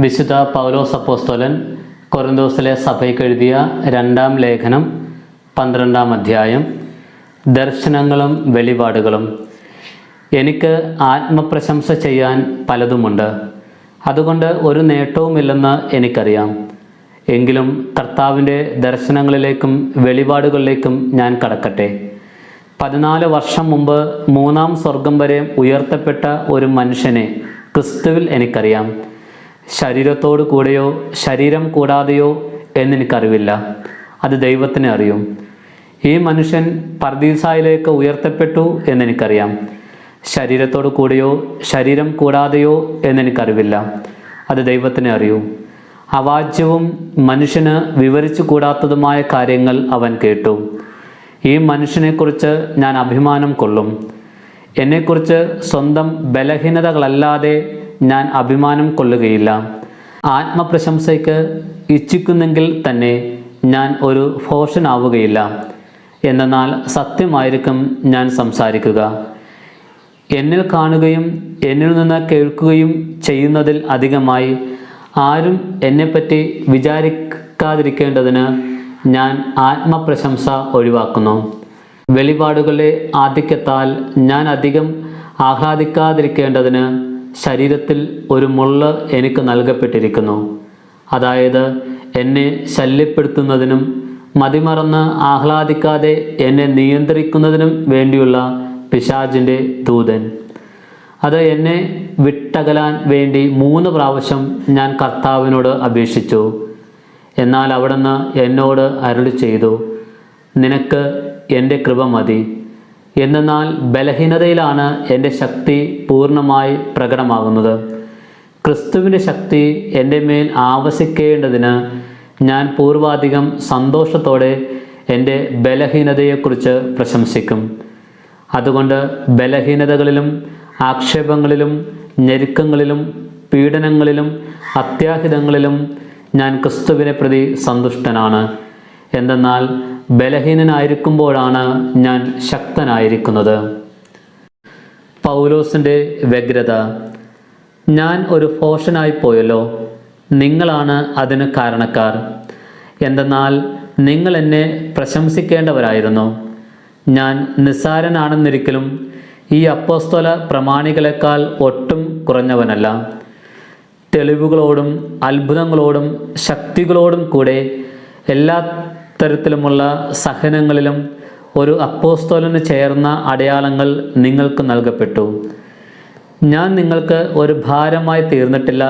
വിശുദ്ധ പൗലോസ് അപ്പോസ്തലൻ കൊരിന്തോസിലെ സഭയ്ക്ക് എഴുതിയ 2-ാം ലേഖനം 12-ാം അധ്യായം. ദർശനങ്ങളും വെളിപാടുകളും. എനിക്ക് ആത്മപ്രശംസ ചെയ്യാൻ പലതുമുണ്ട്, അതുകൊണ്ട് ഒരു നേട്ടവുമില്ലെന്ന് എനിക്കറിയാം. എങ്കിലും കർത്താവിൻ്റെ ദർശനങ്ങളിലേക്കും വെളിപാടുകളിലേക്കും ഞാൻ കടക്കട്ടെ. 14 വർഷം മുമ്പ് 3-ാം സ്വർഗം വരെ ഉയർത്തപ്പെട്ട ഒരു മനുഷ്യനെ ക്രിസ്തുവിൽ എനിക്കറിയാം. ശരീരത്തോടു കൂടെയോ ശരീരം കൂടാതെയോ എന്നെനിക്കറിവില്ല, അത് ദൈവത്തിനെ അറിയും. ഈ മനുഷ്യൻ പർദീസായിലേക്ക് ഉയർത്തപ്പെട്ടു എന്നെനിക്കറിയാം. ശരീരത്തോടു കൂടെയോ ശരീരം കൂടാതെയോ എന്നെനിക്കറിവില്ല, അത് ദൈവത്തിനെ അറിയൂ. അവാച്യവും മനുഷ്യന് വിവരിച്ചു കൂടാത്തതുമായ കാര്യങ്ങൾ അവൻ കേട്ടു. ഈ മനുഷ്യനെക്കുറിച്ച് ഞാൻ അഭിമാനം കൊള്ളും. എന്നെക്കുറിച്ച് സ്വന്തം ബലഹീനതകളല്ലാതെ ഞാൻ അഭിമാനം കൊള്ളുകയില്ല. ആത്മപ്രശംസയ്ക്ക് ഇച്ഛിക്കുന്നെങ്കിൽ തന്നെ ഞാൻ ഒരു ഭോഷനാവുകയില്ല. എന്നാൽ സത്യമായിരിക്കും ഞാൻ സംസാരിക്കുക. എന്നിൽ കാണുകയും എന്നിൽ നിന്ന് കേൾക്കുകയും ചെയ്യുന്നതിൽ അധികമായി ആരും എന്നെപ്പറ്റി വിചാരിക്കാതിരിക്കേണ്ടതിന് ഞാൻ ആത്മപ്രശംസ ഒഴിവാക്കുന്നു. വെളിപാടുകളുടെ ആധിക്യത്താൽ ഞാൻ അധികം ആഹ്ലാദിക്കാതിരിക്കേണ്ടതിന് ശരീരത്തിൽ ഒരു മുള്ള് എനിക്ക് നൽകപ്പെട്ടിരിക്കുന്നു. അതായത് എന്നെ ശല്യപ്പെടുത്തുന്നതിനും മതിമറന്ന് ആഹ്ലാദിക്കാതെ എന്നെ നിയന്ത്രിക്കുന്നതിനും വേണ്ടിയുള്ള പിശാചിൻ്റെ ദൂതൻ. അത് എന്നെ വിട്ടകലാൻ വേണ്ടി 3 പ്രാവശ്യം ഞാൻ കർത്താവിനോട് അപേക്ഷിച്ചു. എന്നാൽ അവിടുന്ന് എന്നോട് അരുളി ചെയ്തു, നിനക്ക് എൻ്റെ കൃപ മതി. എന്നാൽ ബലഹീനതയിലാണ് എൻ്റെ ശക്തി പൂർണ്ണമായി പ്രകടമാകുന്നത്. ക്രിസ്തുവിൻ്റെ ശക്തി എൻ്റെ മേൽ ആവസിക്കേണ്ടതിന് ഞാൻ പൂർവാധികം സന്തോഷത്തോടെ എൻ്റെ ബലഹീനതയെക്കുറിച്ച് പ്രശംസിക്കും. അതുകൊണ്ട് ബലഹീനതകളിലും ആക്ഷേപങ്ങളിലും ഞെരുക്കങ്ങളിലും പീഡനങ്ങളിലും അത്യാഹിതങ്ങളിലും ഞാൻ ക്രിസ്തുവിനെ പ്രതി സന്തുഷ്ടനാണ്. എന്തെന്നാൽ ബലഹീനനായിരിക്കുമ്പോഴാണ് ഞാൻ ശക്തനായിരിക്കുന്നത്. പൗലോസിൻ്റെ വ്യഗ്രത. ഞാൻ ഒരു ഭോഷനായിപ്പോയല്ലോ, നിങ്ങളാണ് അതിന് കാരണക്കാർ. എന്തെന്നാൽ നിങ്ങൾ എന്നെ പ്രശംസിക്കേണ്ടവരായിരുന്നു. ഞാൻ നിസ്സാരനാണെന്നൊരിക്കലും ഈ അപ്പോസ്തല പ്രമാണികളെക്കാൾ ഒട്ടും കുറഞ്ഞവനല്ല. തെളിവുകളോടും അത്ഭുതങ്ങളോടും ശക്തികളോടും കൂടെ എല്ലാ തരത്തിലുമുള്ള സഹനങ്ങളിലും ഒരു അപ്പോസ്തലന് ചേർന്ന അടയാളങ്ങൾ നിങ്ങൾക്ക് നൽകപ്പെട്ടു. ഞാൻ നിങ്ങൾക്ക് ഒരു ഭാരമായി തീർന്നിട്ടില്ല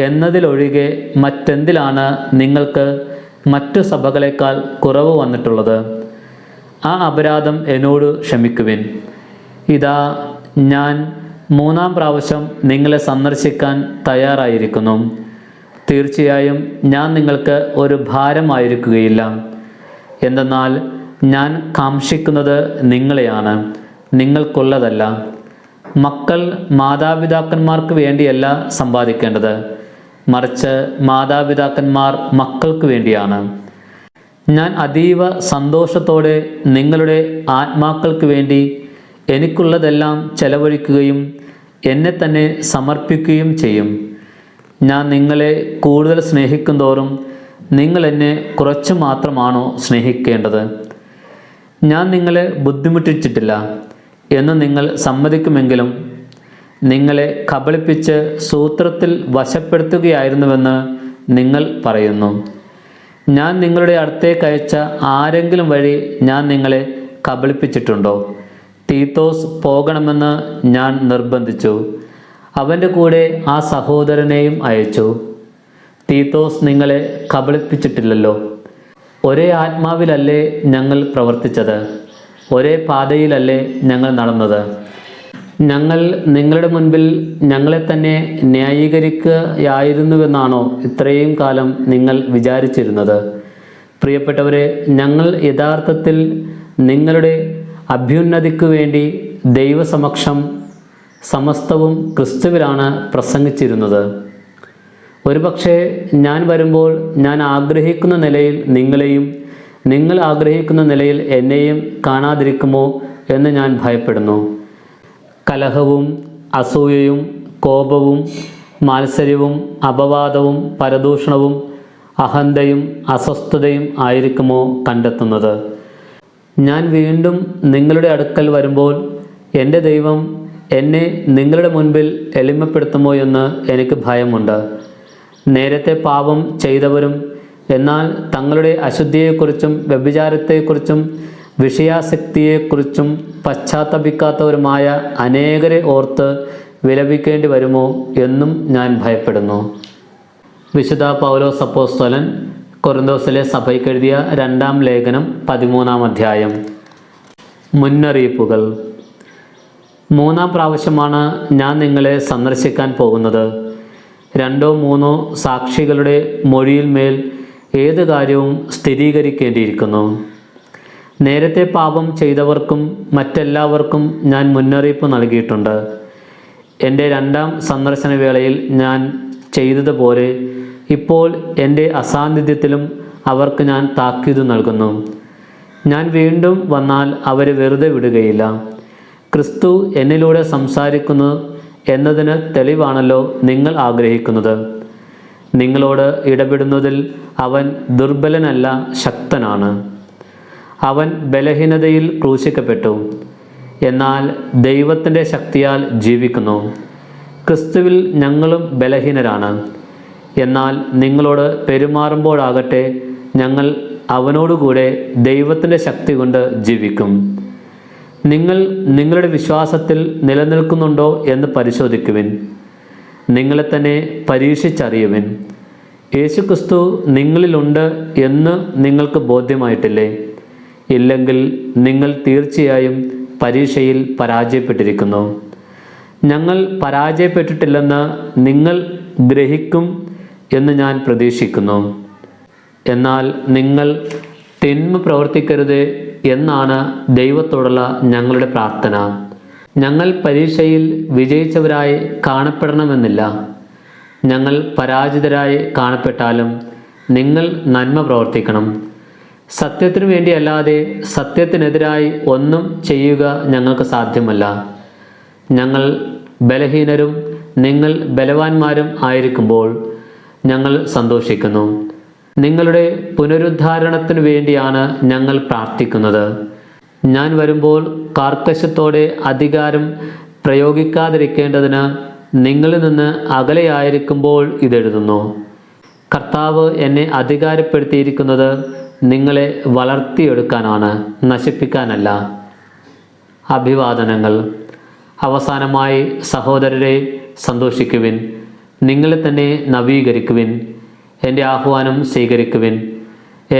എന്നതിലൊഴികെ മറ്റെന്തിലാണ് നിങ്ങൾക്ക് മറ്റു സഭകളെക്കാൾ കുറവ് വന്നിട്ടുള്ളത്? ആ അപരാധം എന്നോട് ക്ഷമിക്കുവിൻ. ഇതാ ഞാൻ 3-ാം പ്രാവശ്യം നിങ്ങളെ സന്ദർശിക്കാൻ തയ്യാറായിരിക്കുന്നു. തീർച്ചയായും ഞാൻ നിങ്ങൾക്ക് ഒരു ഭാരമായിരിക്കുകയില്ല. എന്തെന്നാൽ ഞാൻ കാംക്ഷിക്കുന്നത് നിങ്ങളെയാണ്, നിങ്ങൾക്കുള്ളതല്ല. മക്കൾ മാതാപിതാക്കന്മാർക്ക് വേണ്ടിയല്ല സമ്പാദിക്കേണ്ടത്, മറിച്ച് മാതാപിതാക്കന്മാർ മക്കൾക്ക് വേണ്ടിയാണ്. ഞാൻ അതീവ സന്തോഷത്തോടെ നിങ്ങളുടെ ആത്മാക്കൾക്ക് വേണ്ടി എനിക്കുള്ളതെല്ലാം ചെലവഴിക്കുകയും എന്നെ തന്നെ സമർപ്പിക്കുകയും ചെയ്യും. ഞാൻ നിങ്ങളെ കൂടുതൽ സ്നേഹിക്കും തോറും നിങ്ങൾ എന്നെ കുറച്ച് മാത്രമാണോ സ്നേഹിക്കേണ്ടത്? ഞാൻ നിങ്ങളെ ബുദ്ധിമുട്ടിച്ചിട്ടില്ല എന്ന് നിങ്ങൾ സമ്മതിക്കുമെങ്കിലും നിങ്ങളെ കബളിപ്പിച്ച് സൂത്രത്തിൽ വശപ്പെടുത്തുകയായിരുന്നുവെന്ന് നിങ്ങൾ പറയുന്നു. ഞാൻ നിങ്ങളുടെ അടുത്തേക്ക് അയച്ച ആരെങ്കിലും വഴി ഞാൻ നിങ്ങളെ കബളിപ്പിച്ചിട്ടുണ്ടോ? തീത്തോസ് പോകണമെന്ന് ഞാൻ നിർബന്ധിച്ചു. അവൻ്റെ കൂടെ ആ സഹോദരനെയും അയച്ചു. തീത്തോസ് നിങ്ങളെ കബളിപ്പിച്ചിട്ടില്ലല്ലോ. ഒരേ ആത്മാവിലല്ലേ ഞങ്ങൾ പ്രവർത്തിച്ചത്? ഒരേ പാതയിലല്ലേ ഞങ്ങൾ നടന്നത്? ഞങ്ങൾ നിങ്ങളുടെ മുൻപിൽ ഞങ്ങളെ തന്നെ ന്യായീകരിക്കുകയായിരുന്നുവെന്നാണോ ഇത്രയും കാലം നിങ്ങൾ വിചാരിച്ചിരുന്നത്? പ്രിയപ്പെട്ടവരെ, ഞങ്ങൾ യഥാർത്ഥത്തിൽ നിങ്ങളുടെ അഭ്യുന്നതിക്കു വേണ്ടി ദൈവസമക്ഷം സമസ്തവും ക്രിസ്തുവിലാണ് പ്രസംഗിച്ചിരുന്നത്. ഒരുപക്ഷെ ഞാൻ വരുമ്പോൾ ഞാൻ ആഗ്രഹിക്കുന്ന നിലയിൽ നിങ്ങളെയും നിങ്ങൾ ആഗ്രഹിക്കുന്ന നിലയിൽ എന്നെയും കാണാതിരിക്കുമോ എന്ന് ഞാൻ ഭയപ്പെടുന്നു. കലഹവും അസൂയയും കോപവും മാത്സര്യവും അപവാദവും പരദൂഷണവും അഹന്തയും അസ്വസ്ഥതയും ആയിരിക്കുമോ കണ്ടെത്തുന്നത്? ഞാൻ വീണ്ടും നിങ്ങളുടെ അടുക്കൽ വരുമ്പോൾ എൻ്റെ ദൈവം എന്നെ നിങ്ങളുടെ മുൻപിൽ എളിമപ്പെടുത്തുമോ എന്ന് എനിക്ക് ഭയമുണ്ട്. നേരത്തെ പാപം ചെയ്തവരും എന്നാൽ തങ്ങളുടെ അശുദ്ധിയെക്കുറിച്ചും വ്യഭിചാരത്തെക്കുറിച്ചും വിഷയാസക്തിയെക്കുറിച്ചും പശ്ചാത്തപിക്കാത്തവരുമായ അനേകരെ ഓർത്ത് വിലപിക്കേണ്ടി വരുമോ എന്നും ഞാൻ ഭയപ്പെടുന്നു. വിശുദ്ധ പൗലോസ് അപ്പോസ്തലൻ കൊറിന്തോസിലെ സഭയ്ക്കെഴുതിയ 2-ാം ലേഖനം 13-ാം അധ്യായം. മുന്നറിയിപ്പുകൾ. 3-ാം പ്രാവശ്യമാണ് ഞാൻ നിങ്ങളെ സന്ദർശിക്കാൻ പോകുന്നത്. 2-3 സാക്ഷികളുടെ മൊഴിയിൽ മേൽ ഏത് കാര്യവും സ്ഥിരീകരിക്കേണ്ടിയിരിക്കുന്നു. നേരത്തെ പാപം ചെയ്തവർക്കും മറ്റെല്ലാവർക്കും ഞാൻ മുന്നറിയിപ്പ് നൽകിയിട്ടുണ്ട്. എൻ്റെ 2-ാം സന്ദർശന വേളയിൽ ഞാൻ ചെയ്തതുപോലെ ഇപ്പോൾ എൻ്റെ അസാന്നിധ്യത്തിലും അവർക്ക് ഞാൻ താക്കീത് നൽകുന്നു. ഞാൻ വീണ്ടും വന്നാൽ അവരെ വെറുതെ വിടുകയില്ല. ക്രിസ്തു എന്നിലൂടെ സംസാരിക്കുന്നു എന്നതിന് തെളിവാണല്ലോ നിങ്ങൾ ആഗ്രഹിക്കുന്നത്. നിങ്ങളോട് ഇടപെടുന്നതിൽ അവൻ ദുർബലനല്ല, ശക്തനാണ്. അവൻ ബലഹീനതയിൽ ക്രൂശിക്കപ്പെട്ടു, എന്നാൽ ദൈവത്തിൻ്റെ ശക്തിയാൽ ജീവിക്കുന്നു. ക്രിസ്തുവിൽ ഞങ്ങളും ബലഹീനരാണ്, എന്നാൽ നിങ്ങളോട് പെരുമാറുമ്പോഴാകട്ടെ ഞങ്ങൾ അവനോടുകൂടെ ദൈവത്തിൻ്റെ ശക്തി കൊണ്ട് ജീവിക്കും. നിങ്ങൾ നിങ്ങളുടെ വിശ്വാസത്തിൽ നിലനിൽക്കുന്നുണ്ടോ എന്ന് പരിശോധിക്കുവിൻ. നിങ്ങളെ തന്നെ പരീക്ഷിച്ചറിയുവിൻ. യേശുക്രിസ്തു നിങ്ങളിലുണ്ട് എന്ന് നിങ്ങൾക്ക് ബോധ്യമായിട്ടില്ലേ? ഇല്ലെങ്കിൽ നിങ്ങൾ തീർച്ചയായും പരീക്ഷയിൽ പരാജയപ്പെട്ടിരിക്കുന്നു. ഞങ്ങൾ പരാജയപ്പെട്ടിട്ടില്ലെന്ന് നിങ്ങൾ ഗ്രഹിക്കും എന്ന് ഞാൻ പ്രതീക്ഷിക്കുന്നു. എന്നാൽ നിങ്ങൾ തിന്മ പ്രവർത്തിക്കരുത് എന്നാണ് ദൈവത്തോടുള്ള ഞങ്ങളുടെ പ്രാർത്ഥന. ഞങ്ങൾ പരീക്ഷയിൽ വിജയിച്ചവരായി കാണപ്പെടണമെന്നില്ല. ഞങ്ങൾ പരാജിതരായി കാണപ്പെട്ടാലും നിങ്ങൾ നന്മ പ്രവർത്തിക്കണം. സത്യത്തിനു വേണ്ടിയല്ലാതെ സത്യത്തിനെതിരായി ഒന്നും ചെയ്യുക ഞങ്ങൾക്ക് സാധ്യമല്ല. ഞങ്ങൾ ബലഹീനരും നിങ്ങൾ ബലവാന്മാരും ആയിരിക്കുമ്പോൾ ഞങ്ങൾ സന്തോഷിക്കുന്നു. നിങ്ങളുടെ പുനരുദ്ധാരണത്തിനു വേണ്ടിയാണ് ഞങ്ങൾ പ്രാർത്ഥിക്കുന്നത്. ഞാൻ വരുമ്പോൾ കാർക്കശ്യത്തോടെ അധികാരം പ്രയോഗിക്കാതിരിക്കേണ്ടതിന് നിങ്ങളിൽ നിന്ന് അകലെയായിരിക്കുമ്പോൾ ഇതെഴുതുന്നു. കർത്താവ് എന്നെ അധികാരപ്പെടുത്തിയിരിക്കുന്നത് നിങ്ങളെ വളർത്തിയെടുക്കാനാണ്, നശിപ്പിക്കാനല്ല. അഭിവാദനങ്ങൾ. അവസാനമായി സഹോദരരെ, സന്തോഷിക്കുവിൻ, നിങ്ങളെ തന്നെ നവീകരിക്കുവിൻ, എൻ്റെ ആഹ്വാനം സ്വീകരിക്കുവിൻ,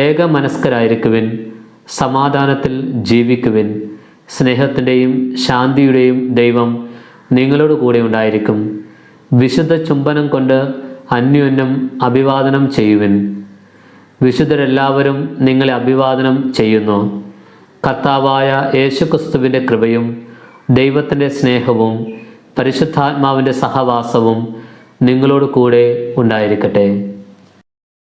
ഏകമനസ്കരായിരിക്കുവിൻ, സമാധാനത്തിൽ ജീവിക്കുവിൻ. സ്നേഹത്തിൻ്റെയും ശാന്തിയുടെയും ദൈവം നിങ്ങളോട് കൂടെ ഉണ്ടായിരിക്കും. വിശുദ്ധ ചുംബനം കൊണ്ട് അന്യോന്യം അഭിവാദനം ചെയ്യുവിൻ. വിശുദ്ധരെല്ലാവരും നിങ്ങളെ അഭിവാദനം ചെയ്യുന്നു. കർത്താവായ യേശുക്രിസ്തുവിൻ്റെ കൃപയും ദൈവത്തിൻ്റെ സ്നേഹവും പരിശുദ്ധാത്മാവിൻ്റെ സഹവാസവും നിങ്ങളോട് കൂടെ ഉണ്ടായിരിക്കട്ടെ.